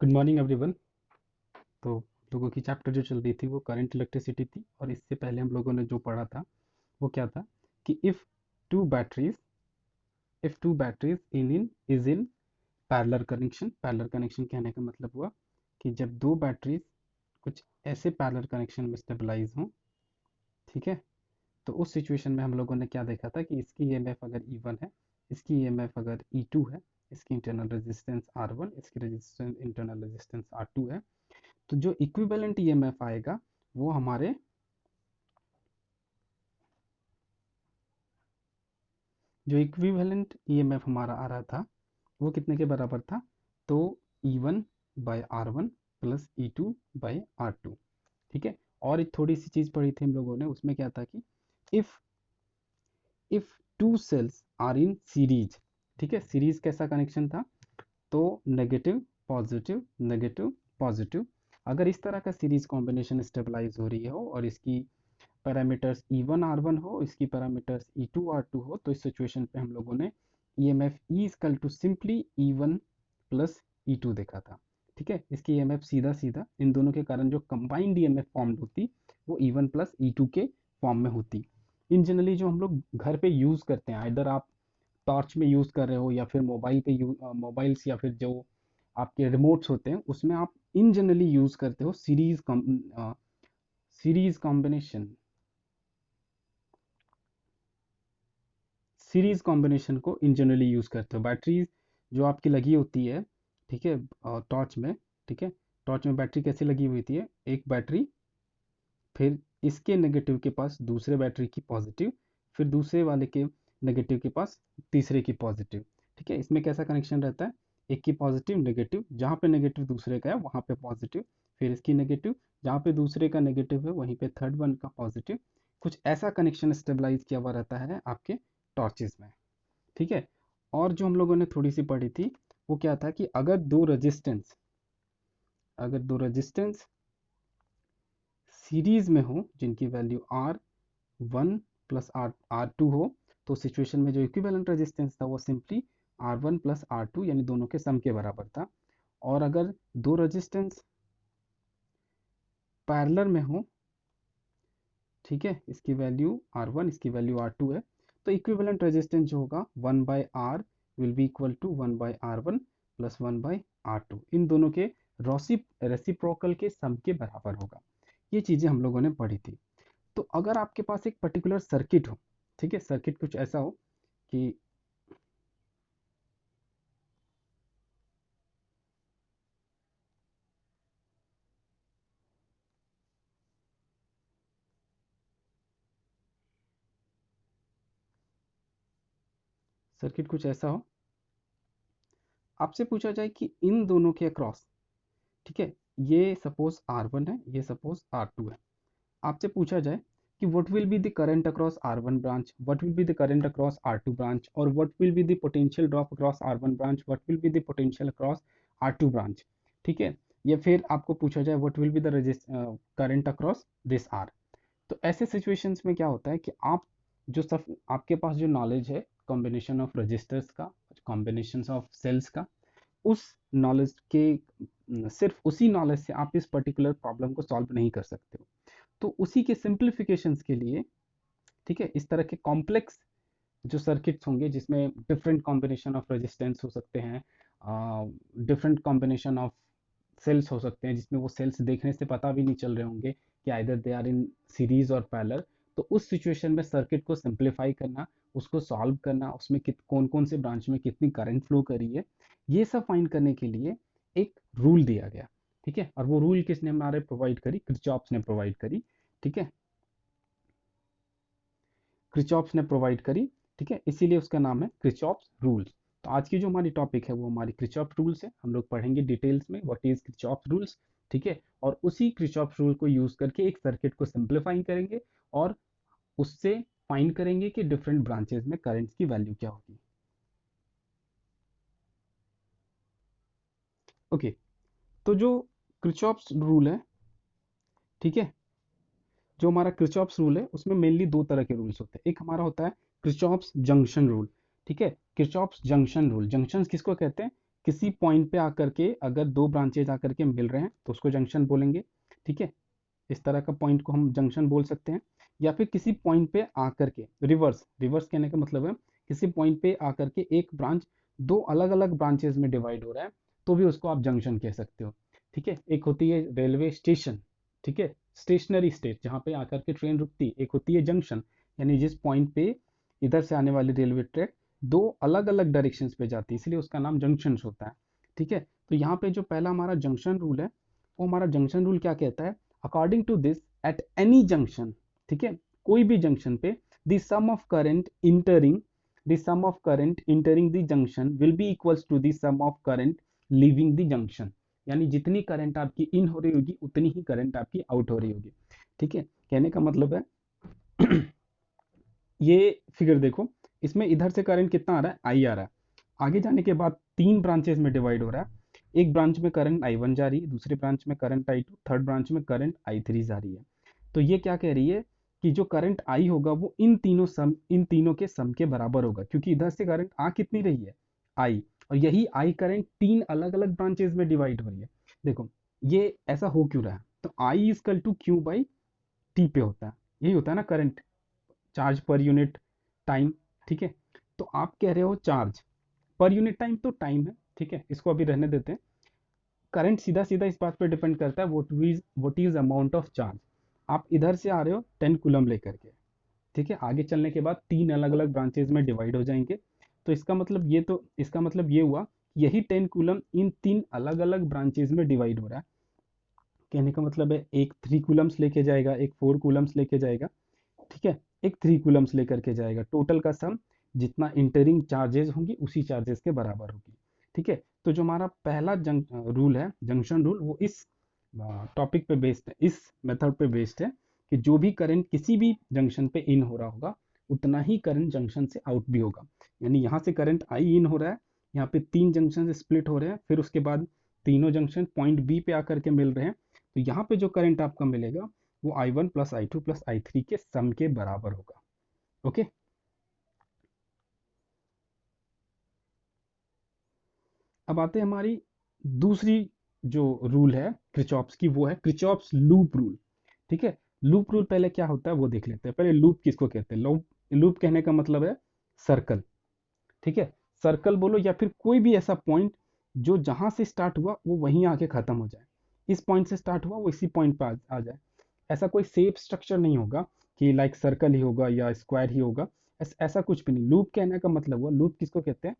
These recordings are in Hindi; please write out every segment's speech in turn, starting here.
Good morning everyone. तो लोगों की चैप्टर जो चल रही थी वो करंट इलेक्ट्रिसिटी थी, और इससे पहले हम लोगों ने जो पढ़ा था वो क्या था कि two batteries two batteries in parallel connection कहने का मतलब हुआ कि जब दो बैटरीज कुछ ऐसे पैरेलल कनेक्शन में स्टेबलाइज हों, ठीक है। तो उस सिचुएशन में हम लोगों ने क्या देखा था कि इसकी ईएमएफ अगर E1 है, इसकी ईएमएफ अगर E2 है, इसकी इंटरनल रेजिस्टेंस R1, इसकी रेजिस्टेंस इंटरनल रेजिस्टेंस R2 है, तो जो इक्विवेलेंट ईएमएफ आएगा वो हमारे जो इक्विवेलेंट ईएमएफ हमारा आ रहा था वो कितने के बराबर था? तो E1/R1 प्लस E2/R2, ठीक है। और एक थोड़ी सी चीज पढ़ी थी हम लोगों ने, उसमें क्या था कि if if two cells are in series, ठीक है। सीरीज कैसा कनेक्शन था? तो नेगेटिव पॉजिटिव नेगेटिव पॉजिटिव। अगर इस तरह का सीरीज कॉम्बिनेशन स्टेबलाइज हो रही हो और इसकी पैरामीटर्स E1 R1 हो, इसकी पैरामीटर्स E2 R2 हो, तो इस सिचुएशन पे हम लोगों ने EMF E equal to simply E1 plus E2 देखा था, ठीक है। इसकी EMF सीधा सीधा इन दोनों के कारण जो कंबाइंड EMF फॉर्म्ड होती वो E1 प्लस E2 के फॉर्म में होती। इन जनरली जो हम लोग घर पे यूज़ करते हैं, इधर आप टॉर्च में यूज़ कर रहे हो या फिर मोबाइल्स या फिर जो आपके रिमोट्स होते हैं उसमें आप इन जनरली यूज़ करते हो सीरीज कॉम्बिनेशन सीरीज कॉम्बिनेशन को इन जनरली यूज़ करते हो। बैटरीज जो आपकी लगी होती है, ठीक है, टॉर्च में, ठीक है। टॉर्च में बैटरी कैसे लगी हुई थी है? एक बैटरी, फिर इसके नेगेटिव के पास दूसरे बैटरी की पॉजिटिव, फिर दूसरे वाले के नेगेटिव के पास तीसरे की पॉजिटिव, ठीक है। इसमें कैसा कनेक्शन रहता है? एक की पॉजिटिव नेगेटिव, जहाँ पे नेगेटिव दूसरे का है वहाँ पे पॉजिटिव, फिर इसकी नेगेटिव, जहाँ पे दूसरे का नेगेटिव है वहीं पे थर्ड वन का पॉजिटिव। कुछ ऐसा कनेक्शन स्टेबलाइज किया हुआ रहता है आपके टॉर्चेस में, ठीक है। और जो हम लोगों ने थोड़ी सी पढ़ी थी वो क्या था कि अगर दो रेजिस्टेंस सीरीज में हो जिनकी वैल्यू R1 प्लस R2 हो, तो सिचुएशन में जो इक्विवेलेंट रेजिस्टेंस था वो सिंपली R1 प्लस R2 यानी दोनों के सम के बराबर था। और अगर दो रेजिस्टेंस पैरेलल में हो, ठीक है, इसकी वैल्यू R1 इसकी वैल्यू R2 है, तो इक्विवेलेंट रेजिस्टेंस जो होगा 1/R will be equal to 1/R1 plus 1/R2, इन दोनों के रेसिप्रोकल के सम के बराबर होगा। ये चीज़ें हम लोगों ने पढ़ी थी। तो अगर आपके पास एक पर्टिकुलर सर्किट हो, ठीक है, सर्किट कुछ ऐसा हो कि सर्किट कुछ ऐसा हो, आपसे पूछा जाए कि इन दोनों के अक्रॉस, ठीक है, ये सपोज R1 है, ये सपोज R2 है। आपसे पूछा जाए कि what will be the current across R1 branch, what will be the current across R2 branch, और what will be the potential drop across R1 branch, what will be the potential across R2 branch, ठीक है। या फिर आपको पूछा जाए what will be the current across this R। तो ऐसे सिचुएशंस में क्या होता है कि आप जो सब आपके पास जो नॉलेज है कॉम्बिनेशन ऑफ रजिस्टर्स का, कॉम्बिनेशन ऑफ सेल्स का, उस नॉलेज के सिर्फ उसी नॉलेज से आप इस पर्टिकुलर प्रॉब्लम को सॉल्व नहीं कर सकते हो। तो उसी के सिंप्लीफिकेशंस के लिए, ठीक है, इस तरह के कॉम्प्लेक्स जो सर्किट्स होंगे जिसमें डिफरेंट कॉम्बिनेशन ऑफ रेजिस्टेंस हो सकते हैं, डिफरेंट कॉम्बिनेशन ऑफ सेल्स हो सकते हैं, जिसमें वो सेल्स देखने से पता भी नहीं चल रहे होंगे कि either they are in series और पैरेलल। तो उस सिचुएशन में सर्किट को सिंप्लीफाई करना, उसको सॉल्व करना, उसमें कौन कौन से ब्रांच में कितनी करंट फ्लो करी है, ये सब फाइंड करने के लिए एक रूल दिया गया, ठीक है। और वो रूल किसने हमारे प्रोवाइड करी? क्रिचॉप्स ने प्रोवाइड करी, ठीक है। क्रिचॉप्स ने प्रोवाइड करी, ठीक है, इसीलिए उसका नाम है क्रिचॉप्स रूल्स। तो आज की जो हमारी टॉपिक है वो हमारी क्रिचॉप रूल्स है। हम लोग पढ़ेंगे डिटेल्स में व्हाट इज क्रिचॉप रूल्स, ठीक है। और उसी क्रिचॉप रूल को यूज करके एक सर्किट को सिंप्लीफाई करेंगे और उससे फाइंड करेंगे कि डिफरेंट ब्रांचेस में करंट्स की वैल्यू क्या होगी। ओके, तो जो क्रिचॉप्स रूल है, ठीक है, जो हमारा क्रिचॉप्स रूल है उसमें मेनली दो तरह के रूल्स होते हैं। एक हमारा होता है क्रिचॉप्स जंक्शन रूल, ठीक है। क्रिचॉप्स जंक्शन रूल, जंक्शन किसको कहते हैं? किसी पॉइंट पे आकर के अगर दो ब्रांचेज आकर के मिल रहे हैं तो उसको जंक्शन बोलेंगे, ठीक है। इस तरह का पॉइंट को हम जंक्शन बोल सकते हैं। या फिर किसी पॉइंट पे आकर के रिवर्स रिवर्स कहने का मतलब है किसी पॉइंट पे आकर के एक ब्रांच दो अलग अलग ब्रांचेज में डिवाइड हो रहा है तो भी उसको आप जंक्शन कह सकते हो, ठीक है। एक होती है रेलवे स्टेशन, ठीक है, स्टेशनरी स्टेट जहाँ पे आकर के ट्रेन रुकती है। एक होती है जंक्शन, यानी जिस पॉइंट पे इधर से आने वाली रेलवे ट्रैक दो अलग अलग डायरेक्शंस पे जाती है, इसलिए उसका नाम जंक्शन होता है, ठीक है। तो यहाँ पे जो पहला हमारा जंक्शन रूल है वो हमारा जंक्शन रूल क्या कहता है, according to this at any junction, ठीक है, कोई भी जंक्शन पे the sum of current entering the sum of current entering the junction will be equals to the sum of current leaving the junction. यानी जितनी करंट आपकी इन हो रही होगी उतनी ही करंट आपकी आउट हो रही होगी, ठीक है। कहने का मतलब है ये फिगर देखो, इसमें इधर से करंट कितना आ रहा है, आई आ रहा है। आगे जाने के बाद तीन ब्रांचेस में डिवाइड हो रहा है। एक ब्रांच में करंट आई वन जा रही है, दूसरे ब्रांच में current I two, third branch में करंट आई थ्री जा रही है। तो ये क्या कह रही है कि जो करंट आई होगा वो इन तीनों के सम के बराबर होगा, क्योंकि इधर से करंट आ कितनी रही है, आई, और यही आई करंट तीन अलग अलग ब्रांचेस में डिवाइड हो रही है। देखो ये ऐसा हो क्यों रहा है, तो I is equal to Q by T पे होता है, यही होता है ना current, charge per unit time, ठीक है। तो आप कह रहे हो चार्ज पर यूनिट टाइम तो टाइम है, ठीक है, इसको अभी रहने देते हैं। करंट सीधा सीधा इस बात पे डिपेंड करता है what is amount of charge. आप इधर से आ रहे हो 10 कूलम लेकर के, ठीक है, आगे चलने के बाद तीन अलग अलग ब्रांचेज में डिवाइड हो जाएंगे। तो इसका मतलब ये हुआ कि यही 10 कूलम इन तीन अलग अलग ब्रांचेज में डिवाइड हो रहा है। कहने का मतलब है एक 3 कूलम्स लेके जाएगा, एक 4 कूलम्स लेके जाएगा, ठीक है, एक 3 कूलम्स लेकर के जाएगा। टोटल का सम जितना इंटरिंग चार्जेस होंगी उसी चार्जेस के बराबर होगी, ठीक है। तो जो हमारा पहला रूल है जंक्शन रूल, वो इस टॉपिक पे बेस्ड है, इस मेथड पे बेस्ड है कि जो भी करंट किसी भी जंक्शन पे इन हो रहा होगा उतना ही करंट जंक्शन से आउट भी होगा। यानी यहाँ से करंट आई इन हो रहा है, यहाँ पे तीन जंक्शन स्प्लिट हो रहे हैं, फिर उसके बाद तीनों जंक्शन पॉइंट बी पे आकर के मिल रहे हैं। तो यहाँ पे जो करंट आपका मिलेगा वो I one plus I two plus I three के सम के बराबर होगा, ओके। अब आते हैं हमारी दूसरी जो रूल है क्रिचॉप्स की, वो है क्रिचॉप्स लूप रूल, ठीक है। लूप रूल पहले क्या होता है वो देख लेते हैं। पहले लूप किसको कहते हैं, लूप लूप कहने का मतलब है सर्कल, ठीक है। सर्कल बोलो या फिर कोई भी ऐसा पॉइंट जो जहां से स्टार्ट हुआ वो वहीं आके खत्म हो जाए। इस पॉइंट से स्टार्ट हुआ वो इसी पॉइंट पर आ जाए। ऐसा कोई सेफ स्ट्रक्चर नहीं होगा कि लाइक सर्कल ही होगा या स्क्वायर ही होगा, ऐसा कुछ भी नहीं। लूप कहने का मतलब हुआ, लूप किसको कहते हैं,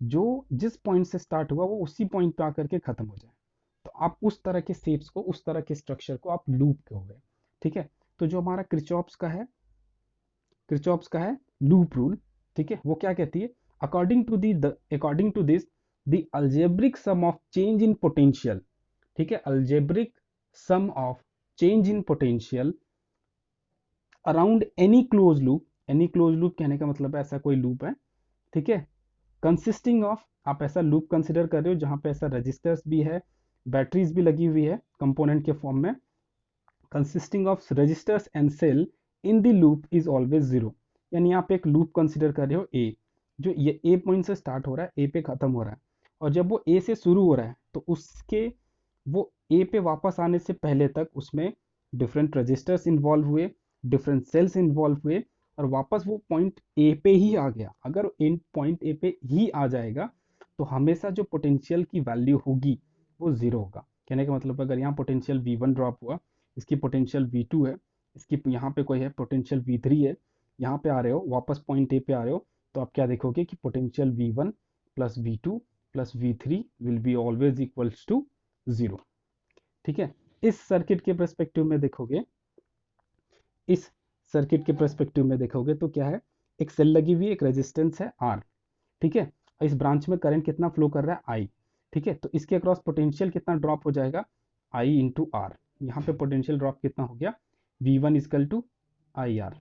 जो जिस पॉइंट से स्टार्ट हुआ वो उसी पॉइंट पे आकर के खत्म हो जाए। तो आप उस तरह के शेप्स को, उस तरह के स्ट्रक्चर को आप लूप कहोगे, ठीक है। तो जो हमारा क्रिचॉप्स का है लूप रूल, ठीक है, वो क्या कहती है, according to this the algebraic sum of change in potential, ठीक है, algebraic sum of change in potential around any close loop कहने का मतलब है ऐसा कोई लूप है, ठीक है, कंसिस्टिंग ऑफ, आप ऐसा लूप कंसिडर कर रहे हो जहां पे ऐसा रजिस्टर्स भी है, बैटरीज भी लगी हुई है कंपोनेंट के फॉर्म में, consisting of resistors and cell in the loop is always zero. यानी आप एक लूप कंसिडर कर रहे हो ए, जो ये ए पॉइंट से स्टार्ट हो रहा है, ए पे खत्म हो रहा है, और जब वो ए से शुरू हो रहा है तो उसके वो ए पे वापस आने से पहले तक उसमें डिफरेंट रजिस्टर्स इन्वॉल्व हुए, डिफरेंट सेल्स इन्वॉल्व हुए, और वापस वो पॉइंट ए पे ही आ गया। अगर इन पॉइंट ए पे ही आ जाएगा तो हमेशा जो पोटेंशियल की वैल्यू होगी वो जीरो होगा। कहने का मतलब अगर यहाँ पोटेंशियल V1 ड्रॉप हुआ, इसकी पोटेंशियल V2 है, इसकी यहाँ पे कोई है पोटेंशियल V3 है, यहाँ पे आ रहे हो वापस पॉइंट ए पे आ रहे हो, तो आप क्या देखोगे कि potential V1 plus V2 plus V3 will be always equals to zero, ठीक है। इस सर्किट के पर्सपेक्टिव में देखोगे, इस सर्किट के पर्सपेक्टिव में देखोगे तो क्या है, एक सेल लगी हुई है, एक रेजिस्टेंस है R, ठीक है, और इस ब्रांच में करंट कितना फ्लो कर रहा है I, ठीक है। तो इसके अक्रॉस पोटेंशियल कितना ड्रॉप हो जाएगा, I इंटू आर। यहाँ पे पोटेंशियल ड्रॉप कितना हो गया, V1 equal to I R.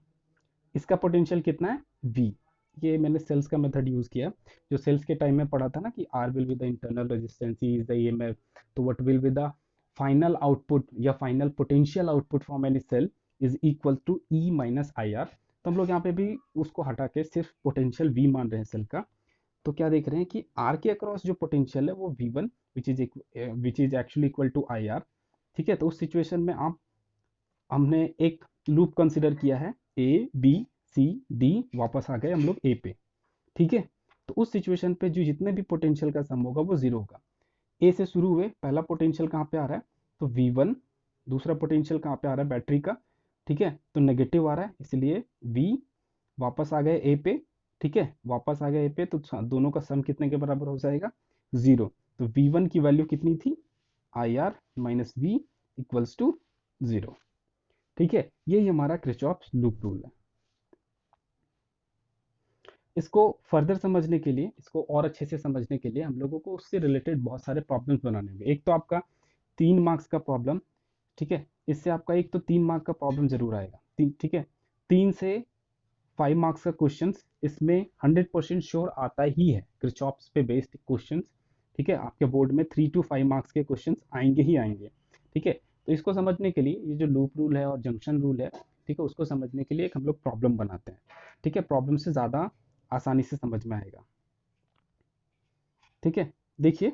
इसका पोटेंशियल कितना है V, ये मैंने सेल्स का मेथड यूज किया, जो सेल्स के टाइम में पढ़ा था ना कि R will be the internal resistance, E is the EMF, तो what will be the final output या final potential output from any cell is equal to E minus I R. तो हम लोग यहाँ पे भी उसको हटा के सिर्फ पोटेंशियल V मान रहे हैं सेल का। तो क्या देख रहे हैं कि आर के अक्रॉस जो पोटेंशियल है वो V1 which is actually equal to I R. ठीक है, तो उस सिचुएशन में आप हमने एक लूप कंसिडर किया है ए बी सी डी, वापस आ गए हम लोग ए पे। ठीक है, तो उस सिचुएशन पे जो जितने भी पोटेंशियल का सम होगा वो जीरो होगा। ए से शुरू हुए, पहला पोटेंशियल कहाँ पे आ रहा है, तो V1। दूसरा पोटेंशियल कहाँ पे आ रहा है, बैटरी का। ठीक है, तो नेगेटिव आ रहा है, इसलिए V। वापस आ गए ए पे। ठीक है, वापस आ गए ए पे, तो दोनों का सम कितने के बराबर हो जाएगा, जीरो। तो V1 की वैल्यू कितनी थी, I R minus V equals to zero. ठीक है, यही हमारा किरचॉफ लूप रूल है। इसको फर्दर समझने के लिए, इसको और अच्छे से समझने के लिए हम लोगों को उससे रिलेटेड बहुत सारे प्रॉब्लम्स बनाने होंगे। एक तो आपका 3 मार्क्स का प्रॉब्लम। ठीक है, इससे आपका एक तो 3 मार्क का प्रॉब्लम जरूर आएगा। ठीक है, 3 से 5 मार्क्स का क्वेश्चन इसमें 100% श्योर आता ही है, किरचॉफ्स पे बेस्ड क्वेश्चन। ठीक है, आपके बोर्ड में 3 to 5 मार्क्स के क्वेश्चन आएंगे ही आएंगे। ठीक है, तो इसको समझने के लिए ये जो लूप रूल है और जंक्शन रूल है, ठीक है, उसको समझने के लिए एक हम लोग प्रॉब्लम बनाते हैं। ठीक है, प्रॉब्लम से ज़्यादा आसानी से समझ में आएगा। ठीक है, देखिए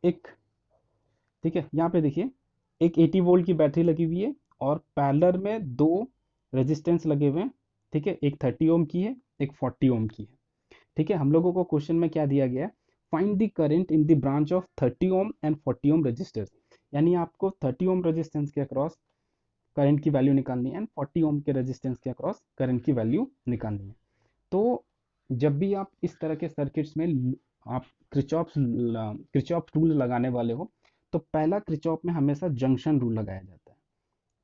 एक, ठीक है, यहाँ पे देखिए एक 80 वोल्ट की बैटरी लगी हुई है और पैरेलल में दो रेजिस्टेंस लगे हुए हैं। ठीक है, एक 30 ओम की है, एक 40 ओम की है। ठीक है, हम लोगों को क्वेश्चन में क्या दिया गया है, find the current in the branch of 30 ohm and 40 ohm resistors. यानी आपको 30 ओम रेजिस्टेंस के अक्रॉस करंट की वैल्यू निकालनी है एंड 40 ओम के रेजिस्टेंस के अक्रॉस करंट की वैल्यू निकालनी है। तो जब भी आप इस तरह के सर्किट्स में आप क्रिचॉप रूल लगाने वाले हो, तो पहला क्रिचॉप में हमेशा जंक्शन रूल लगाया जाता है।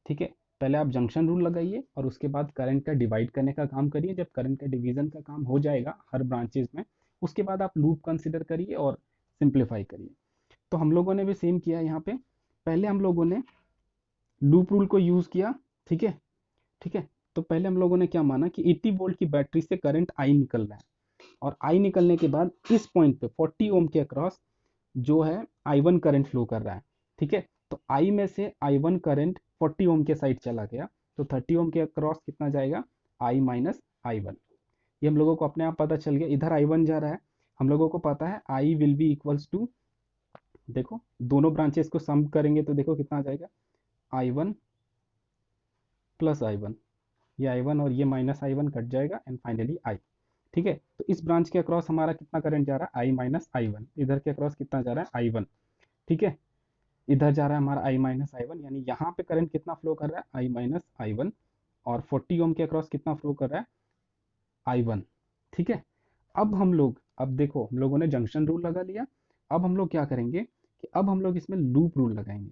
ठीक है, पहले आप जंक्शन रूल लगाइए और उसके बाद करंट का डिवाइड करने का काम करिए। जब करंट का डिवीजन का काम हो जाएगा हर ब्रांचेज में, उसके बाद आप लूप कंसिडर करिए और सिंप्लीफाई करिए। तो हम लोगों ने भी सेम किया यहाँ पे। पहले हम लोगों ने लूप रूल को यूज किया। ठीक है, ठीक है, तो पहले हम लोगों ने क्या माना कि 80 वोल्ट की बैटरी से करंट आई निकल रहा है, और आई निकलने के बाद इस पॉइंट पे 40 ओम के अक्रॉस जो है I1 करंट फ्लो कर रहा है। ठीक है, तो I में से I1 करंट 40 ओम के साइड चला गया, तो 30 ओम के अक्रॉस कितना जाएगा, I माइनस I1। ये हम लोगों को अपने आप पता चल गया, इधर I1 जा रहा है। हम लोगों को पता है I will be equals to, देखो दोनों ब्रांचेस को सम करेंगे तो देखो कितना आ जाएगा, I1 प्लस I1। ये I1 और ये माइनस I1 कट जाएगा एंड फाइनली I। ठीक है, तो इस ब्रांच के अक्रॉस हमारा कितना करंट जा रहा है, I माइनस I1। इधर के अक्रॉस कितना जा रहा है, I1। ठीक है, इधर जा रहा है हमारा I माइनस I1, यानी यहाँ पे करंट कितना फ्लो कर रहा है, I माइनस I1। और 40 ओम के अक्रॉस कितना फ्लो कर रहा है, I1। ठीक है, अब हम लोग, अब देखो हम लोगों ने जंक्शन रूल लगा लिया। अब हम लोग क्या करेंगे कि अब हम लोग इसमें लूप रूल लगाएंगे।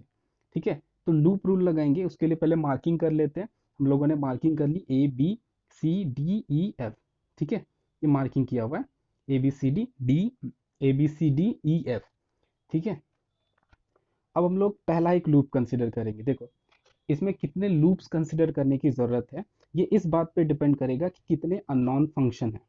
ठीक है, तो लूप रूल लगाएंगे, उसके लिए पहले मार्किंग कर लेते हैं। हम लोगों ने मार्किंग कर ली ABCDEF। ठीक है, ये मार्किंग किया हुआ है ABCDEF। ठीक है, अब हम लोग पहला एक लूप कंसिडर करेंगे। देखो इसमें कितने लूप्स कंसिडर करने की ज़रूरत है, ये इस बात पे डिपेंड करेगा कि कितने अननोन फंक्शन है।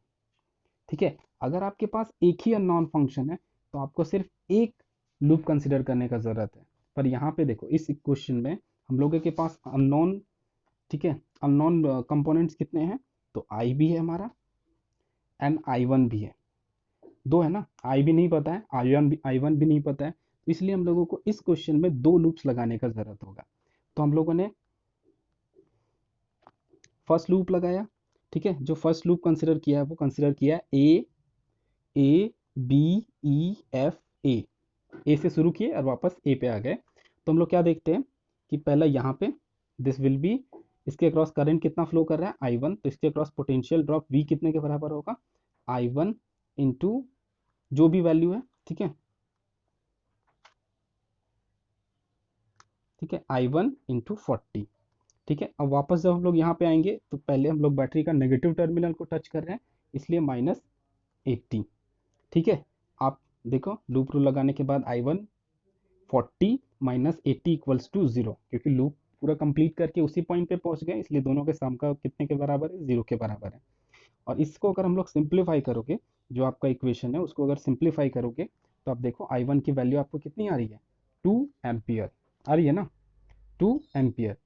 ठीक है, अगर आपके पास एक ही अननोन फंक्शन है तो आपको सिर्फ एक लूप कंसिडर करने का ज़रूरत है। पर यहाँ पे देखो इस इक्वेशन में हम लोगों के पास अननोन, ठीक है, अननोन कंपोनेंट्स कितने हैं, तो आई भी है हमारा एंड I1 भी है। दो है ना, आई भी नहीं पता है, I1 भी नहीं पता है, तो इसलिए हम लोगों को इस क्वेश्चन में दो लूप्स लगाने का ज़रूरत होगा। तो हम लोगों ने फर्स्ट लूप लगाया। ठीक है, जो फर्स्ट लूप कंसिडर किया है वो कंसिडर किया है A, ए से शुरू किए और वापस ए पे आ गए। तो हम लोग क्या देखते हैं कि पहला यहाँ पे दिस विल बी, इसके अक्रॉस करंट कितना फ्लो कर रहा है, I1। तो इसके अक्रॉस पोटेंशियल ड्रॉप V कितने के बराबर होगा, I1 इंटू जो भी वैल्यू है। ठीक है, ठीक है, I1 इंटू 40। ठीक है, अब वापस जब हम लोग यहाँ पे आएंगे तो पहले हम लोग बैटरी का नेगेटिव टर्मिनल को टच कर रहे हैं, इसलिए -80। ठीक है, आप देखो लूप रूल लगाने के बाद I1 40 -80 इक्वल्स टू 0, क्योंकि लूप पूरा कंप्लीट करके उसी पॉइंट पे पहुंच गए, इसलिए दोनों के सम का कितने के बराबर है, 0 के बराबर है। और इसको अगर हम लोग सिंप्लीफाई करोगे, जो आपका इक्वेशन है उसको अगर सिंप्लीफाई करोगे, तो आप देखो I1 की वैल्यू आपको कितनी आ रही है, 2 एम्पियर आ रही है ना, 2 एम्पियर।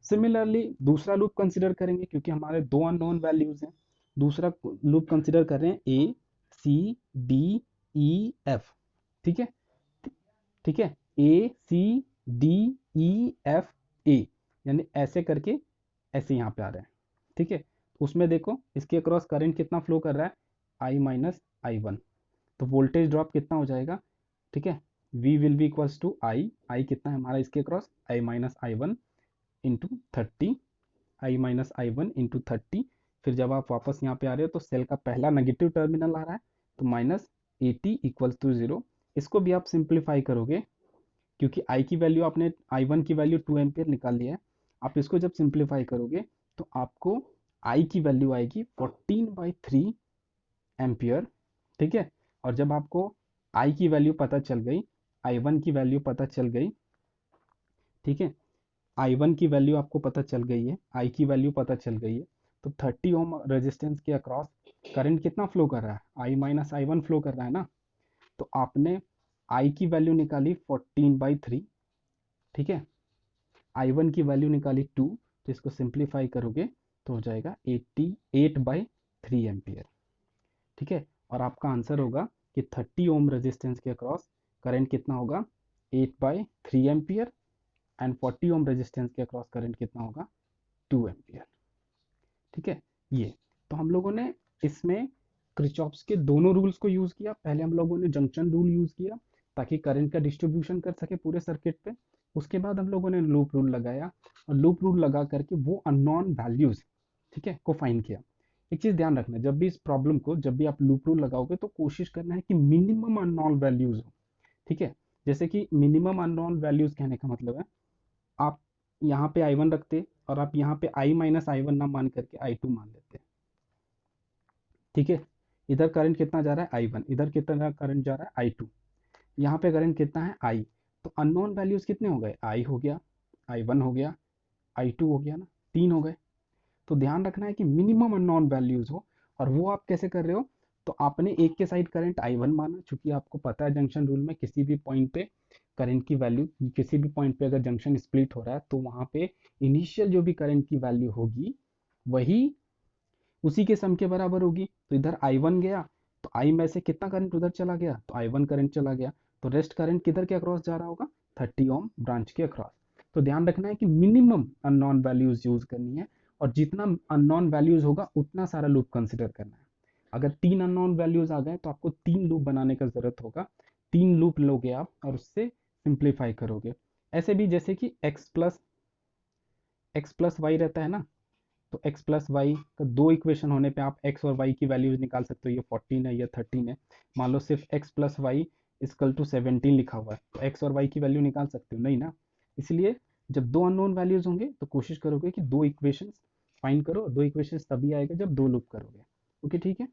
सिमिलरली दूसरा लूप कंसिडर करेंगे, क्योंकि हमारे दो अननोन वैल्यूज हैं। दूसरा लूप कंसिडर कर रहे हैं सी डी ई एफ, ठीक है, ठीक है, ए C D E F A, यानी ऐसे करके ऐसे यहाँ पे आ रहे हैं, ठीक है। उसमें देखो इसके अक्रॉस करंट कितना फ्लो कर रहा है, आई माइनस आई वन, तो वोल्टेज ड्रॉप कितना हो जाएगा, ठीक है, V will be equals to I कितना है हमारा इसके across, I minus I one into 30, I minus I one into 30। फिर जब आप वापस यहाँ पे आ रहे हो तो सेल का पहला नेगेटिव टर्मिनल आ रहा है, तो माइनस 80 इक्वल्स टू 0। इसको भी आप सिंप्लीफाई करोगे, क्योंकि आई की वैल्यू आपने आई वन की वैल्यू 2 एम्पियर निकाल लिया है, आप इसको जब सिंप्लीफाई करोगे तो आपको आई की वैल्यू आएगी 14/3 एम्पियर, ठीक है। और जब आपको आई की वैल्यू पता चल गई, आई वन की वैल्यू पता चल गई, ठीक है, आई वन की वैल्यू आपको पता चल गई है, आई की वैल्यू पता चल गई है, तो 30 ओम रेजिस्टेंस के अक्रॉस करंट कितना फ्लो कर रहा है, I minus I one flow कर रहा है ना। तो आपने आई की वैल्यू निकाली 14/3, ठीक है, आई वन की वैल्यू निकाली 2, तो इसको सिंप्लीफाई करोगे तो हो जाएगा 88/3 एम्पियर, ठीक है। और आपका आंसर होगा कि 30 ओम रेजिस्टेंस के अक्रॉस करंट कितना होगा, 8/3 एम्पियर, एंड 40 ओम रेजिस्टेंस के अक्रॉस करंट कितना होगा, 2 एम्पियर, ठीक है। ये तो हम लोगों ने इसमें क्रिचॉप्स के दोनों रूल्स को यूज किया। पहले हम लोगों ने जंक्शन रूल यूज किया ताकि करंट का डिस्ट्रीब्यूशन कर सके पूरे सर्किट पे। उसके बाद हम लोगों ने लूप रूल लगाया, और लूप रूल लगा करके वो अननोन वैल्यूज, ठीक है, को फाइंड किया। एक चीज ध्यान रखना, जब भी इस प्रॉब्लम को, जब भी आप लूप रूल लगाओगे तो कोशिश करना है कि मिनिमम अननोन वैल्यूज हो, ठीक है। जैसे कि मिनिमम अननोन वैल्यूज कहने का मतलब है, आप यहाँ पे आई वन रखते और आप यहाँ पे आई माइनस आई वन ना मान करके आई टू मान लेते, ठीक है। इधर करंट कितना जा रहा है, आई वन, इधर कितना करंट जा रहा है, आई टू, यहाँ पे करंट कितना है, आई। तो अननोन वैल्यूज कितने हो गए, आई हो गया, आई वन हो गया, आई टू हो गया ना, तीन हो गए। तो ध्यान रखना है कि मिनिमम अननोन वैल्यूज हो। और वो आप कैसे कर रहे हो, तो आपने एक के साइड करंट आई वन माना, चूंकि आपको पता है जंक्शन रूल में किसी भी पॉइंट पे करंट की वैल्यू, किसी भी पॉइंट पे अगर जंक्शन स्प्लिट हो रहा है तो वहां पे इनिशियल जो भी करंट की वैल्यू होगी वही उसी के सम के बराबर होगी। तो इधर आई वन गया, तो आई में से कितना करंट उधर चला गया, तो आई वन करंट चला गया, तो रेस्ट करंट किधर के अक्रॉस जा रहा होगा, 30 ओम ब्रांच के अक्रॉस। तो ध्यान रखना है कि मिनिमम अननोन वैल्यूज यूज करनी है, और जितना अननोन वैल्यूज होगा उतना सारा लूप कंसिडर करना है। अगर 3 अननोन वैल्यूज आ गए तो आपको 3 लूप बनाने का जरूरत होगा, 3 लूप लोगे आप और उससे सिंप्लीफाई करोगे। ऐसे भी जैसे कि एक्स प्लस वाई रहता है ना, तो x प्लस वाई का दो इक्वेशन होने पे आप x और y की वैल्यूज निकाल सकते हो, ये 14 है, ये 13 है। मान लो सिर्फ x plus Y equal to 17 लिखा हुआ है, तो x और y की वैल्यू निकाल सकते हो नहीं ना। इसलिए जब दो अननोन वैल्यूज होंगे तो कोशिश करोगे कि दो इक्वेशंस फाइंड करो, दो इक्वेशंस तभी आएगा जब दो लूप करोगे। ओके, ठीक है।